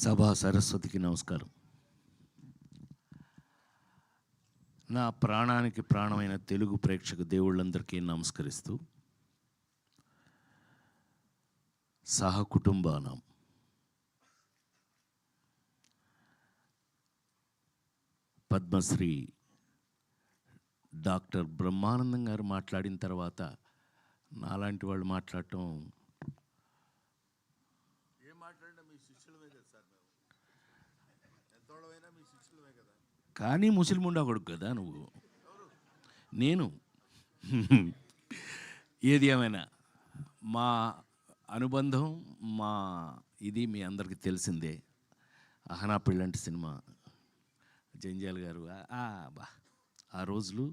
సభా సరస్వతికి నమస్కారం. నా ప్రాణానికి ప్రాణమైన తెలుగు ప్రేక్షక దేవుళ్ళందరికీ నమస్కరిస్తూ, సహకుటుంబానం పద్మశ్రీ డాక్టర్ బ్రహ్మానందం గారు మాట్లాడిన తర్వాత నాలాంటి వాళ్ళు మాట్లాడటం కానీ ముస్లిముండా కొడుకు కదా నువ్వు. నేను ఏది ఏమైనా మా అనుబంధం మా ఇది మీ అందరికీ తెలిసిందే. అహనా పెళ్ళంటి సినిమా జంజాల్ గారు బా ఆ రోజులు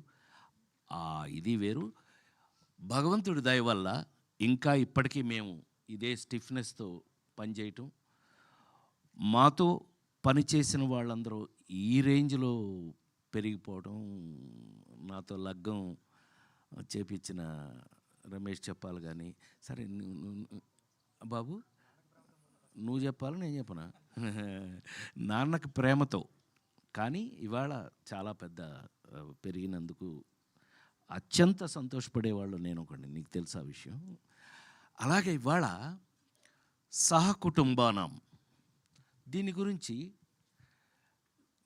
ఇది వేరు. భగవంతుడి దయ వల్ల ఇంకా ఇప్పటికీ మేము ఇదే స్టిఫ్నెస్తో పనిచేయటం, మాతో పనిచేసిన వాళ్ళందరూ ఈ రేంజ్లో పెరిగిపోవడం, నాతో లగ్గం చేపించిన రమేష్ చెప్పాలి. కానీ సరే బాబు నువ్వు చెప్పాలి, నేను చెప్పనా? నాన్నకి ప్రేమతో కానీ ఇవాళ చాలా పెద్ద పెరిగినందుకు అత్యంత సంతోషపడేవాళ్ళు నేను ఒకటి, నీకు తెలుసా విషయం. అలాగే ఇవాళ సహకుటుంబానం దీని గురించి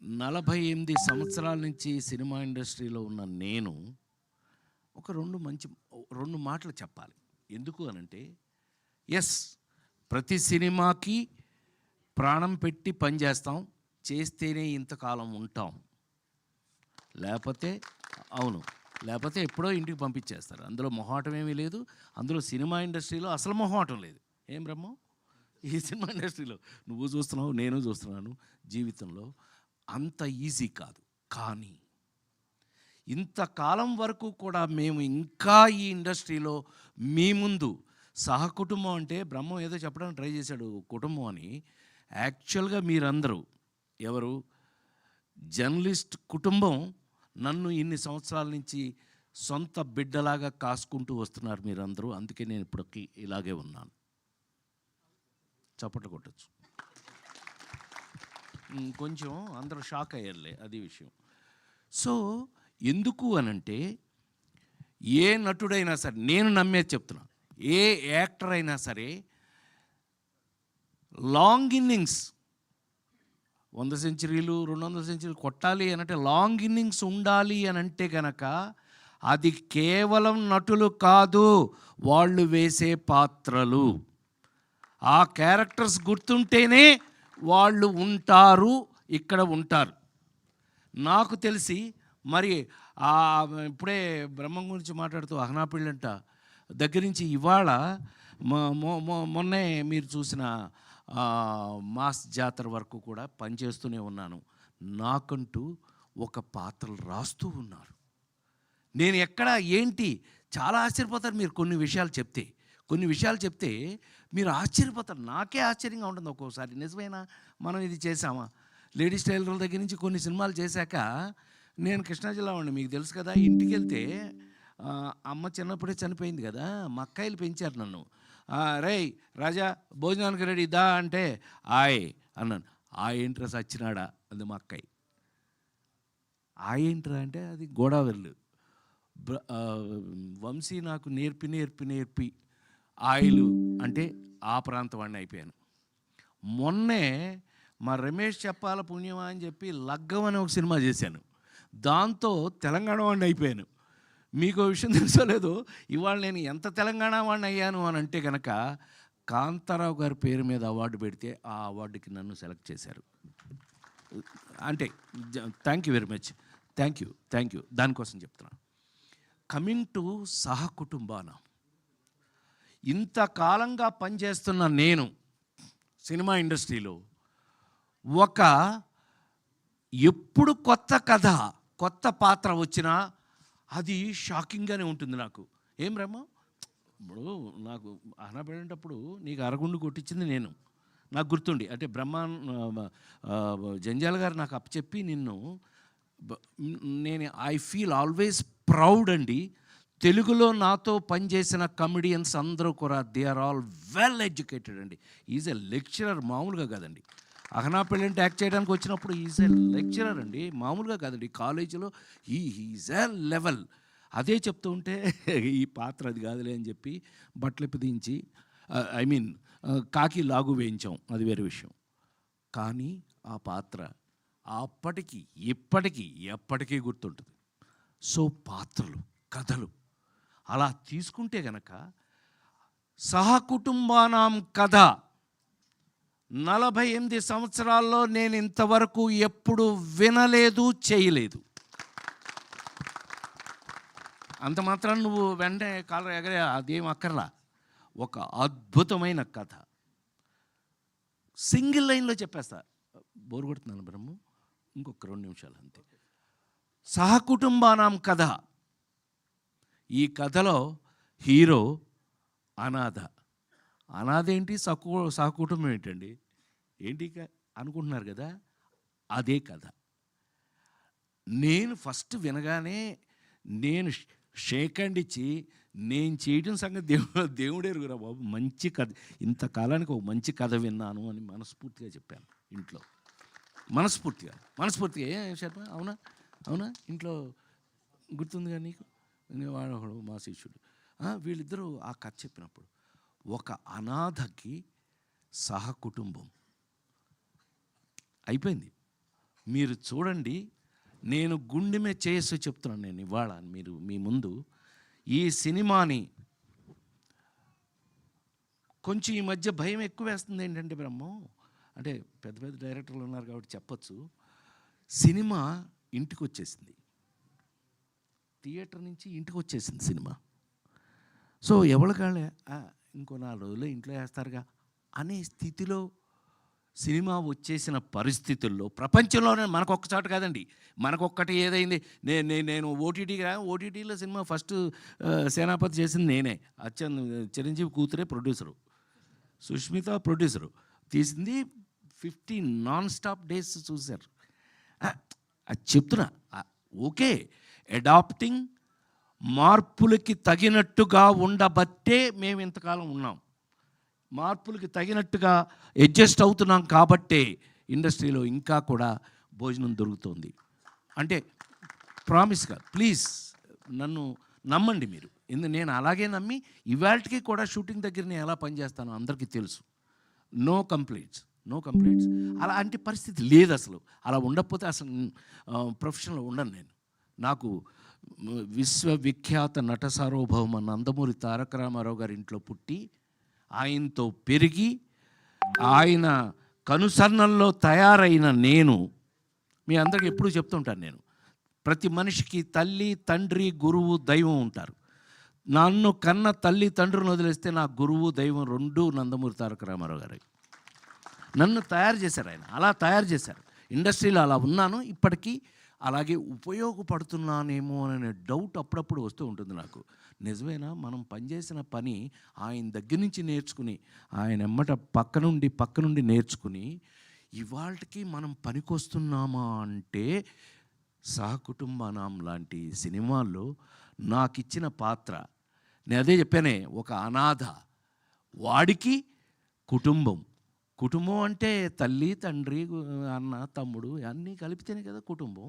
48 సంవత్సరాల నుంచి సినిమా ఇండస్ట్రీలో ఉన్న నేను ఒక రెండు మాటలు చెప్పాలి. ఎందుకు అనంటే, ప్రతి సినిమాకి ప్రాణం పెట్టి పనిచేస్తాం, చేస్తేనే ఇంతకాలం ఉంటాం, లేకపోతే ఎప్పుడో ఇంటికి పంపించేస్తారు. అందులో మొహాటం ఏమీ లేదు. అందులో సినిమా ఇండస్ట్రీలో అసలు మొహాటం లేదు. ఏం బ్రహ్మం, ఈ సినిమా ఇండస్ట్రీలో నువ్వు చూస్తున్నావు, నేను చూస్తున్నాను, జీవితంలో అంత ఈజీ కాదు. కానీ ఇంతకాలం వరకు కూడా మేము ఇంకా ఈ ఇండస్ట్రీలో మీ ముందు సహకుటుంబం అంటే బ్రహ్మం ఏదో చెప్పడానికి ట్రై చేశాడు కుటుంబం అని. యాక్చువల్గా మీరందరూ ఎవరు జర్నలిస్ట్ కుటుంబం నన్ను ఇన్ని సంవత్సరాల నుంచి సొంత బిడ్డలాగా కాసుకుంటూ వస్తున్నారు మీరందరూ. అందుకే నేను ఇప్పటికి ఇలాగే ఉన్నాను. చప్పట్లు కొట్టచ్చు. కొంచెం అందరూ షాక్ అయ్యారులే, అది విషయం. సో ఎందుకు అనంటే, ఏ నటుడైనా సరే, నేను నమ్మేది చెప్తున్నా, ఏ యాక్టర్ అయినా సరే లాంగ్ ఇన్నింగ్స్ 100 సెంచరీలు 200 సెంచరీలు కొట్టాలి అనంటే లాంగ్ ఇన్నింగ్స్ ఉండాలి అనంటే కనుక అది కేవలం నటులు కాదు, వాళ్ళు వేసే పాత్రలు, ఆ క్యారెక్టర్స్ గుర్తుంటేనే వాళ్ళు ఉంటారు, ఇక్కడ ఉంటారు. నాకు తెలిసి మరి ఇప్పుడే బ్రహ్మం గురించి మాట్లాడుతూ అహనా పెళ్ళంట దగ్గర నుంచి ఇవాళ మొన్నే మీరు చూసిన మాస్ జాతర వరకు కూడా పనిచేస్తూనే ఉన్నాను. నాకంటూ ఒక పాత్రలు రాస్తూ ఉన్నారు. నేను ఎక్కడ ఏంటి చాలా ఆశ్చర్యపోతారు మీరు. కొన్ని విషయాలు చెప్తే మీరు ఆశ్చర్యపోతారు. నాకే ఆశ్చర్యంగా ఉంటుంది ఒక్కోసారి. నిజమేనా, మనం ఇది చేసామా? లేడీస్ టైలర్ల దగ్గర నుంచి కొన్ని సినిమాలు చేశాక, నేను కృష్ణా జిల్లా వాడిని, మీకు తెలుసు కదా. ఇంటికి వెళ్తే అమ్మ చిన్నప్పుడే చనిపోయింది కదా, మా అక్కాయిలు పెంచారు నన్ను. రేయ్ రాజా భోజనానికి రెడీ దా అంటే అన్నాను. ఏంట్రా సచ్చినాడా అది మా అక్కాయి. ఏంట్రా అంటే అది గోదావరిలు. వంశీ నాకు నేర్పి ఆయిలు అంటే ఆ ప్రాంతం వాడిని అయిపోయాను. మొన్నే మా రమేష్ చెప్పాల పుణ్యమా అని చెప్పి లగ్గం అని ఒక సినిమా చేశాను. దాంతో తెలంగాణ వాడిని అయిపోయాను. మీకు విషయం తెలుసో లేదో, ఇవాళ నేను ఎంత తెలంగాణ వాడిని అయ్యాను అని అంటే కనుక, కాంతారావు గారి పేరు మీద అవార్డు పెడితే ఆ అవార్డుకి నన్ను సెలెక్ట్ చేశారు. అంటే thank you very much, thank you. దానికోసం చెప్తున్నాను. కమింగ్ టు సహకుటుంబానం, ఇంతకాలంగా పనిచేస్తున్న నేను సినిమా ఇండస్ట్రీలో ఎప్పుడు కొత్త కథ కొత్త పాత్ర వచ్చినా అది షాకింగ్గానే ఉంటుంది నాకు. ఏం బ్రహ్మ, ఇప్పుడు నాకు అహనా పెళ్ళేటప్పుడు నీకు అరగుండు కొట్టించింది నేను, నాకు గుర్తుండి. అంటే జంజాల్ గారు నాకు అప్పచెప్పి నేను ఐ ఫీల్ ఆల్వేస్ ప్రౌడ్ అండి. తెలుగులో నాతో పనిచేసిన కమెడియన్స్ అందరూ కూడా they are all well educated అండి. ఈజ్ ఎ లెక్చరర్, మామూలుగా కాదండి. అహనా పెళ్ళంటే యాక్ట్ చేయడానికి వచ్చినప్పుడు ఈజ్ ఎ లెక్చరర్ అండి, మామూలుగా కాదండి. కాలేజీలో ఈజ్ ఎ లెవెల్. అదే చెప్తూ ఉంటే ఈ పాత్ర అది కాదులే అని చెప్పి బట్టలు దించి ఐ మీన్ కాకి లాగు వేయించాం, అది వేరే విషయం. కానీ ఆ పాత్ర అప్పటికి ఇప్పటికీ ఎప్పటికీ గుర్తుంటుంది. సో పాత్రలు, కథలు అలా తీసుకుంటే గనక సహకుటుంబానాం కథ 48 సంవత్సరాల్లో నేను ఇంతవరకు ఎప్పుడు వినలేదు, చేయలేదు. అంత మాత్రం నువ్వు వెంటనే కాలర్ ఎగరే అదేం అక్కర్లా. ఒక అద్భుతమైన కథ సింగిల్ లైన్లో చెప్పేస్తా. బోరు కొడుతున్నాను బ్రహ్మ, ఇంకొక 2 నిమిషాలు అంతే. సహకుటుంబానాం కథ. ఈ కథలో హీరో అనాథ. అనాథ ఏంటి, సహకుటుంబం ఏంటండి, ఏంటి అనుకుంటున్నారు కదా, అదే కథ. నేను ఫస్ట్ వినగానే నేను షేక్ హ్యాండ్ ఇచ్చి నేను చేయడం సంగతి దేవుడే ఎరుగురా బాబు, మంచి కథ, ఇంతకాలానికి ఒక మంచి కథ విన్నాను అని మనస్ఫూర్తిగా చెప్పాను ఇంట్లో. మనస్ఫూర్తిగా ఏం శర్మ, అవునా ఇంట్లో గుర్తుందిగా నీకు, వాడు మా శిష్యుడు. వీళ్ళిద్దరూ ఆ కథ చెప్పినప్పుడు ఒక అనాథకి సహకుటుంబం అయిపోయింది. మీరు చూడండి, నేను గుండెమే చేసి చెప్తున్నాను నేను ఇవాళ మీరు మీ ముందు. ఈ సినిమాని కొంచెం ఈ మధ్య భయం ఎక్కువ వేస్తుంది. ఏంటంటే బ్రహ్మం, అంటే పెద్ద పెద్ద డైరెక్టర్లు ఉన్నారు కాబట్టి చెప్పచ్చు, సినిమా ఇంటికి వచ్చేసింది, థియేటర్ నుంచి ఇంటికి వచ్చేసింది సినిమా. సో ఎవరికాళ్ళే ఇంకో 4 రోజులు ఇంట్లో వేస్తారుగా అనే స్థితిలో సినిమా వచ్చేసిన పరిస్థితుల్లో, ప్రపంచంలోనే మనకొక్క చోట కాదండి, మనకొక్కటి ఏదైంది, నేను ఓటీటీలో సినిమా ఫస్ట్ సేనాపతి చేసింది నేనే. చిరంజీవి కూతురే ప్రొడ్యూసరు, సుష్మిత ప్రొడ్యూసరు, తీసింది 50 నాన్ స్టాప్ డేస్ చూశారు. అది చెప్తున్నా. ఓకే, అడాప్టింగ్, మార్పులకి తగినట్టుగా ఉండబట్టే మేము ఇంతకాలం ఉన్నాం. మార్పులకి తగినట్టుగా అడ్జస్ట్ అవుతున్నాం కాబట్టే ఇండస్ట్రీలో ఇంకా కూడా భోజనం దొరుకుతుంది. అంటే ప్రామిస్గా ప్లీజ్ నన్ను నమ్మండి మీరు. నేను అలాగే నమ్మి ఇవాళకి కూడా షూటింగ్ దగ్గర నేను ఎలా పనిచేస్తానో అందరికీ తెలుసు. No complaints. అలాంటి పరిస్థితి లేదు అసలు. అలా ఉండకపోతే అసలు ప్రొఫెషన్లో ఉండను నేను. నాకు విశ్వవిఖ్యాత నట సార్వభౌమ నందమూరి తారక రామారావు గారి ఇంట్లో పుట్టి, ఆయనతో పెరిగి, ఆయన కనుసన్నల్లో తయారైన నేను మీ అందరికీ ఎప్పుడూ చెప్తుంటాను, నేను ప్రతి మనిషికి తల్లి, తండ్రి, గురువు, దైవం ఉంటారు. నన్ను కన్న తల్లి తండ్రిని వదిలేస్తే నా గురువు, దైవం 2 నందమూరి తారక రామారావు గారు. నన్ను తయారు చేశారు ఆయన, అలా తయారు చేశారు. ఇండస్ట్రీలో అలా ఉన్నాను, ఇప్పటికీ అలాగే ఉపయోగపడుతున్నానేమో అనే డౌట్ అప్పుడప్పుడు వస్తూ ఉంటుంది నాకు. నిజమేనా, మనం పనిచేసిన పని ఆయన దగ్గర నుంచి నేర్చుకుని, ఆయన ఎమ్మట పక్క నుండి నేర్చుకుని ఇవాళకి మనం పనికొస్తున్నామా అంటే, సహకుటుంబానాం లాంటి సినిమాల్లో నాకు ఇచ్చిన పాత్ర, నేను అదే చెప్పానే, ఒక అనాథ, వాడికి కుటుంబం అంటే తల్లి, తండ్రి, అన్న, తమ్ముడు అన్నీ కలిపితేనే కదా కుటుంబం.